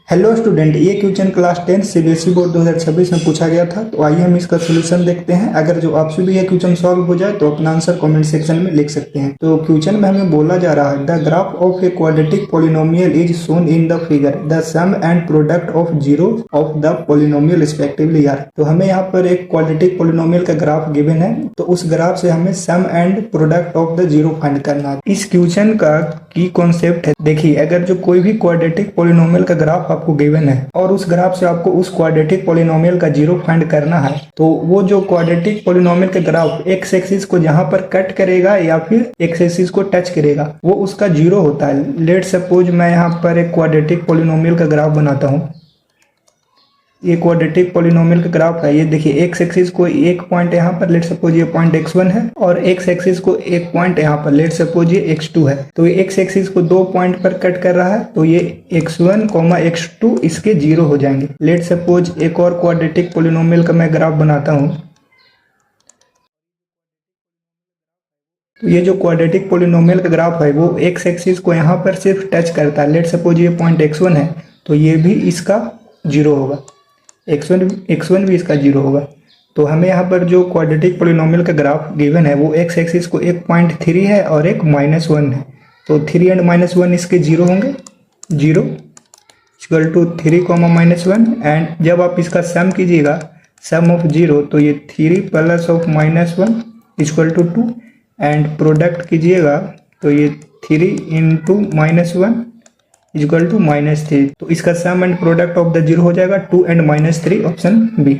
Hello student, ये question class 10 CBSE board 2026 में पूछा गया था। तो आइए हम इसका सोल्यूशन देखते हैं। अगर जो आपसे भी ये क्वेश्चन सॉल्व हो जाए तो अपना आंसर कमेंट सेक्शन में लिख सकते हैं। तो क्वेश्चन में हमें बोला जा रहा है the graph of a quadratic polynomial is shown in the figure the sum and product of zero of the polynomial respectively are. तो हमें यहाँ पर एक क्वाड्रेटिक पॉलिनोमियल का ग्राफ गिवन है, तो उस ग्राफ से हमें sum and product of the zero find करना है। इस क्वेश्चन का की कॉन्सेप्ट है, देखिए अगर जो कोई भी क्वाड्रेटिक पॉलिनोमियल का ग्राफ आपको गिवन है और उस ग्राफ से आपको उस क्वाड्रेटिक पॉलिनोमियल का जीरो फाइंड करना है, तो वो जो क्वाड्रेटिक पॉलिनोमियल का ग्राफ एक्स एक्सिस को जहां पर कट करेगा या फिर एक्स एक्सिस को टच करेगा वो उसका जीरो होता है। लेट सपोज मैं यहाँ पर एक क्वाड्रेटिक पॉलिनोमियल का ग्राफ बनाता हूँ। ये क्वाड्रेटिक पॉलिनोमियल का ग्राफ है। ये देखिए एक्स एक्सिस को एक पॉइंट यहाँ पर लेट सपोज ये पॉइंट x1 है और एक्स एक्सिस को एक पॉइंट यहाँ पर लेट सपोज ये x2 है। तो ये एक्स एक्सिस को दो पॉइंट पर कट कर रहा है, तो ये x1, x2 इसके जीरो हो जाएंगे। लेट सपोज एक और क्वाड्रेटिक पॉलिनोमियल का मैं ग्राफ बनाता हूँ। तो ये जो क्वाड्रेटिक पॉलिनोमियल का ग्राफ है वो एक्स एक्सिस को यहाँ पर सिर्फ टच करता है। लेट सपोज ये पॉइंट x1 है, तो ये भी इसका जीरो होगा, x1 भी इसका जीरो होगा। तो हमें यहाँ पर जो क्वाड्रेटिक पॉलिनोमियल का ग्राफ गिवन है वो एक्स एक्सिस को एक पॉइंट 3 है और एक -1 है। तो 3 एंड -1 इसके जीरो होंगे, जीरो इक्वल टू 3, -1। एंड जब आप इसका सम कीजिएगा, सम ऑफ जीरो, तो ये 3 plus of -1 equal to 2। And product कीजिएगा तो ये 3 इंटू -1 इक्वल टू -3। तो इसका sum and product of the zero हो जाएगा 2 एंड -3, ऑप्शन बी।